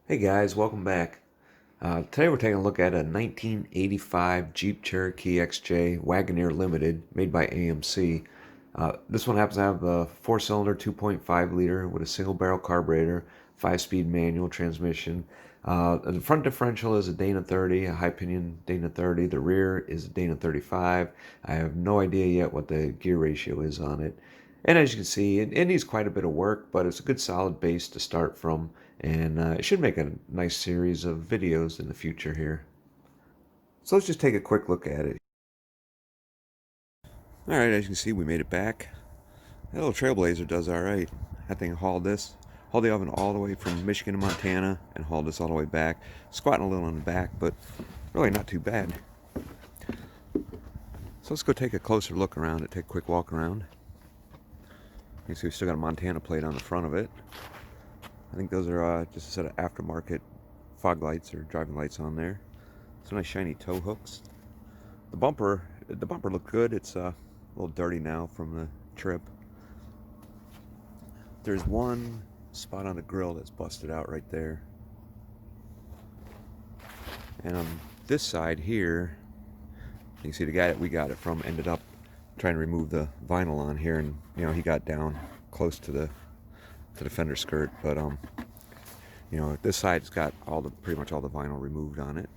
Hey guys, welcome back. Today we're taking a look at a 1985 Jeep Cherokee XJ Wagoneer Limited made by AMC. This one happens to have a 4-cylinder 2.5 liter with a single barrel carburetor, 5-speed manual transmission. The front differential is a Dana 30, a high pinion Dana 30. The rear is a Dana 35. I have no idea yet what the gear ratio is on it. And as you can see, it needs quite a bit of work, but it's a good solid base to start from, and it should make a nice series of videos in the future here. So let's just take a quick look at it. Alright, as you can see, we made it back. That little Trailblazer does alright. That thing hauled the oven all the way from Michigan to Montana, and hauled this all the way back. Squatting a little on the back, but really not too bad. So let's go take a closer look around it, take a quick walk around. You can see we still got a Montana plate on the front of it. I think those are just a set of aftermarket fog lights or driving lights on there. Some nice shiny tow hooks. The bumper looked good. It's a little dirty now from the trip. There's one spot on the grill that's busted out right there. And on this side here, you can see the guy that we got it from ended up trying to remove the vinyl on here, and he got down close to the fender skirt, but this side's got pretty much all the vinyl removed on it.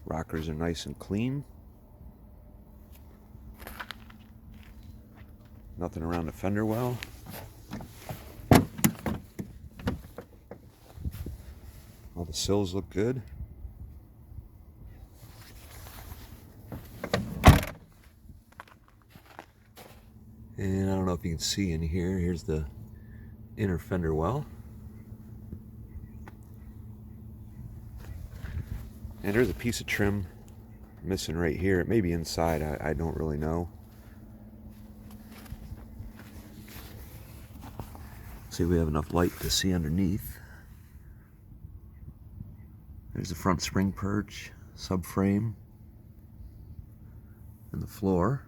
Rockers are nice and clean. Nothing around the fender well. All the sills look good. And I don't know if you can see in here, here's the inner fender well. And there's a piece of trim missing right here. It may be inside, I don't really know. See, we have enough light to see underneath. There's the front spring perch, subframe, and the floor.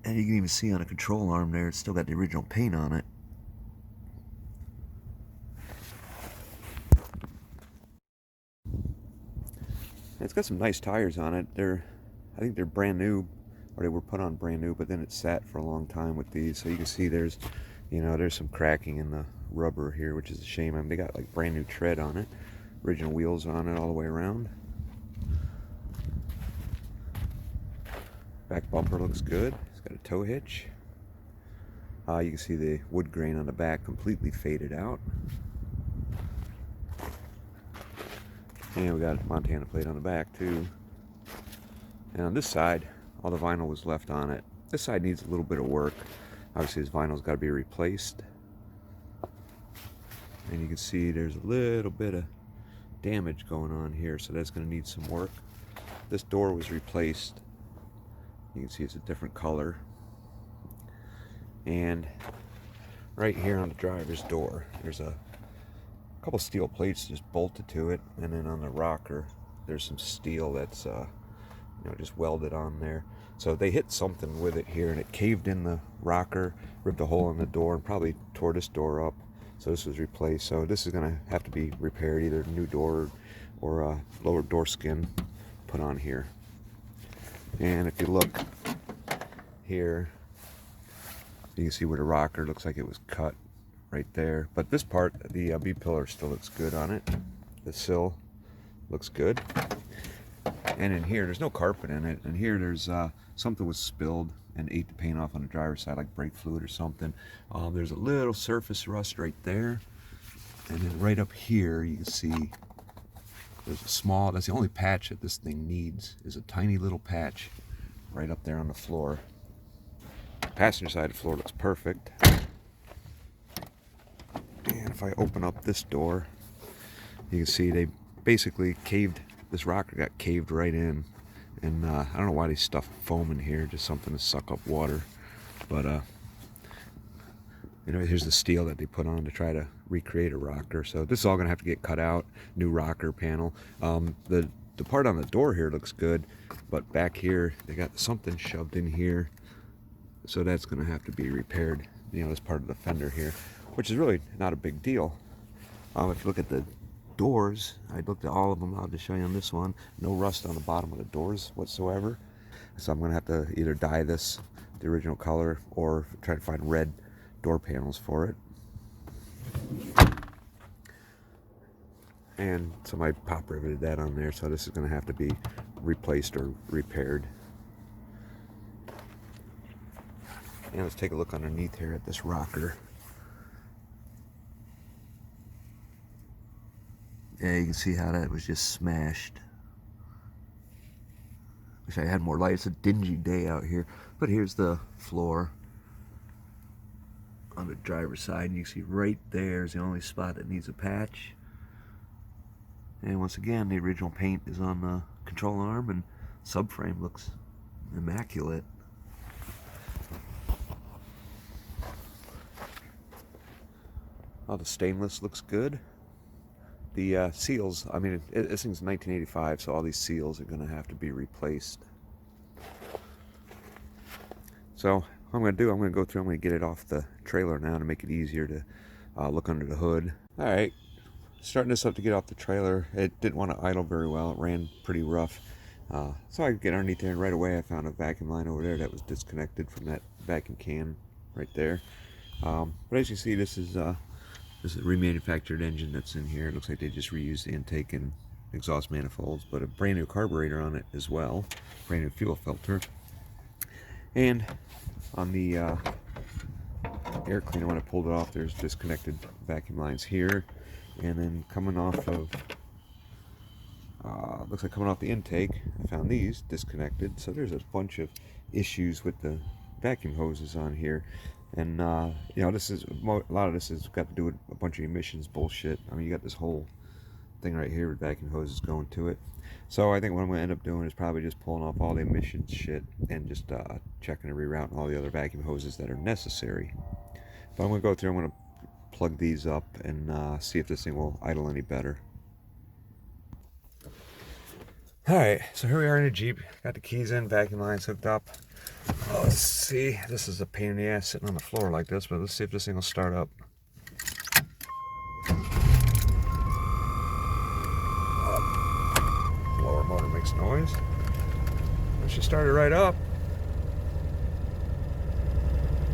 And you can even see on a control arm there, it's still got the original paint on it. And it's got some nice tires on it. I think they're brand new, or they were put on brand new, but then it sat for a long time with these. So you can see there's some cracking in the rubber here, which is a shame. I mean, they got like brand new tread on it. Original wheels on it all the way around. Back bumper looks good. It's got a tow hitch. You can see the wood grain on the back completely faded out. And we got a Montana plate on the back too. And on this side, all the vinyl was left on it. This side needs a little bit of work. Obviously this vinyl's got to be replaced. And you can see there's a little bit of damage going on here, so that's going to need some work. This door was replaced. You can see it's a different color. And right here on the driver's door, there's a couple steel plates just bolted to it, and then on the rocker there's some steel that's just welded on there. So they hit something with it here, and it caved in the rocker, ripped a hole in the door, and probably tore this door up. So this was replaced. So this is going to have to be repaired, either a new door or a lower door skin put on here. And if you look here, you can see where the rocker looks like it was cut right there. But this part, the B-pillar still looks good on it. The sill looks good. And in here, there's no carpet in it. And here there's something was spilled and ate the paint off on the driver's side, like brake fluid or something. There's a little surface rust right there. And then right up here, you can see there's a small, that's the only patch that this thing needs, is a tiny little patch right up there on the floor. Passenger side of the floor looks perfect. And if I open up this door, you can see they basically caved, this rocker got caved right in. And I don't know why they stuffed foam in here, just something to suck up water. But here's the steel that they put on to try to recreate a rocker. So this is all going to have to get cut out. New rocker panel. The the part on the door here looks good, but back here they got something shoved in here, so that's going to have to be repaired. You know, this part of the fender here, which is really not a big deal. If you look at the doors, I looked at all of them. I'll just show you on this one. No rust on the bottom of the doors whatsoever. So I'm going to have to either dye this the original color or try to find red door panels for it. And somebody pop riveted that on there, so this is going to have to be replaced or repaired. And let's take a look underneath here at this rocker. Yeah, you can see how that was just smashed. Wish I had more light. It's a dingy day out here. But here's the floor on the driver's side. You can see right there is the only spot that needs a patch. And once again, the original paint is on the control arm, and subframe looks immaculate. Oh, the stainless looks good. The seals, I mean, this thing's 1985, so all these seals are going to have to be replaced. So what I'm going to do, I'm going to go through, I'm going to get it off the trailer now to make it easier to look under the hood. All right, starting this up to get off the trailer. It didn't want to idle very well. It ran pretty rough. So I could get underneath there, and right away I found a vacuum line over there that was disconnected from that vacuum can right there. But as you see, this is a remanufactured engine that's in here. It looks like they just reused the intake and exhaust manifolds, but a brand new carburetor on it as well, brand new fuel filter. And on the air cleaner, when I pulled it off, there's disconnected vacuum lines here, and then coming off of looks like coming off the intake, I found these disconnected. So there's a bunch of issues with the vacuum hoses on here. And you know, this is a lot of this has got to do with a bunch of emissions bullshit. I mean, you got this whole thing right here with vacuum hoses going to it. So I think what I'm going to end up doing is probably just pulling off all the emissions shit and just checking and rerouting all the other vacuum hoses that are necessary. But I'm going to go through, I'm going to plug these up and see if this thing will idle any better. Alright, so here we are in a Jeep. Got the keys in, vacuum lines hooked up. Oh, let's see. This is a pain in the ass sitting on the floor like this, but let's see if this thing will start up. Blower motor makes noise. But she started right up.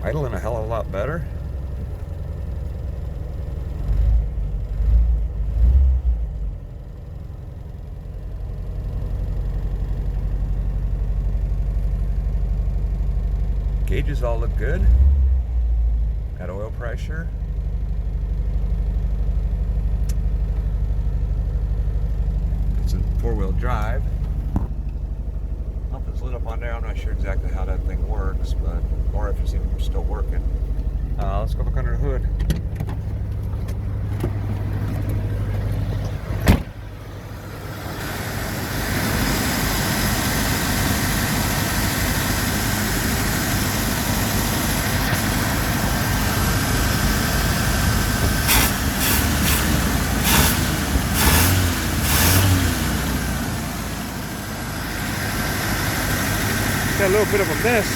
Idling a hell of a lot better. Gauges all look good. Got oil pressure. It's a four-wheel drive. Something's lit up on there. I'm not sure exactly how that thing works, but or if it's even still working. Let's go look under the hood. Got a little bit of a mess.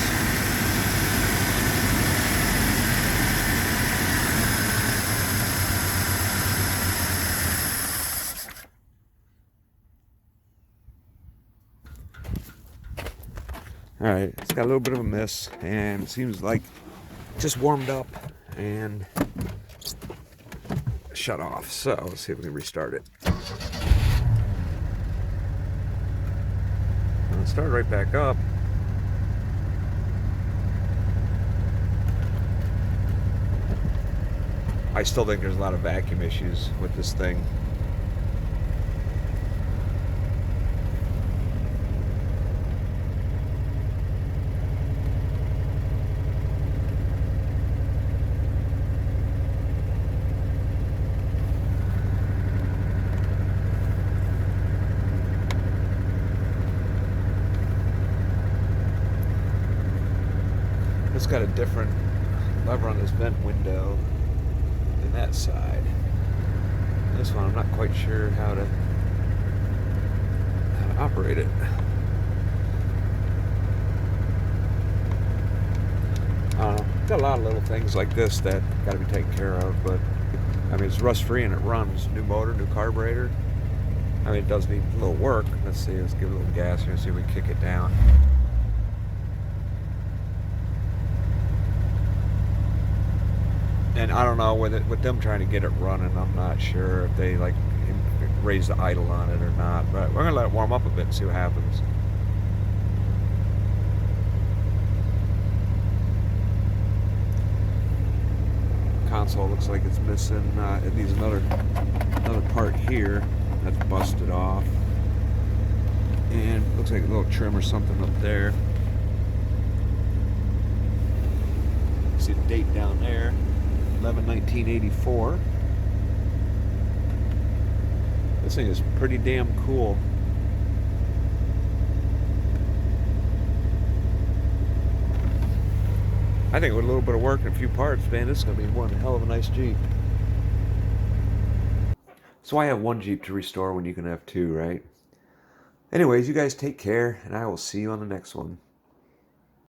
All right, it's got a little bit of a miss, and it seems like it just warmed up and shut off. So let's see if we can restart it. Let's start right back up. I still think there's a lot of vacuum issues with this thing. It's got a different lever on this vent window than that side. This one I'm not quite sure how operate it. Got a lot of little things like this that got to be taken care of, but I mean, it's rust free and it runs. New motor, new carburetor. I mean, it does need a little work. Let's see, let's give it a little gas here and see if we can kick it down. And I don't know, with them trying to get it running, I'm not sure if they like raise the idle on it or not, but we're gonna let it warm up a bit and see what happens. Console looks like it's missing. It needs another part here that's busted off, and looks like a little trim or something up there. See the date down there, 11/19/84. This thing is pretty damn cool. I think with a little bit of work and a few parts, man, this is going to be one hell of a nice Jeep. So I have one Jeep to restore when you can have two, right? Anyways, you guys take care, and I will see you on the next one.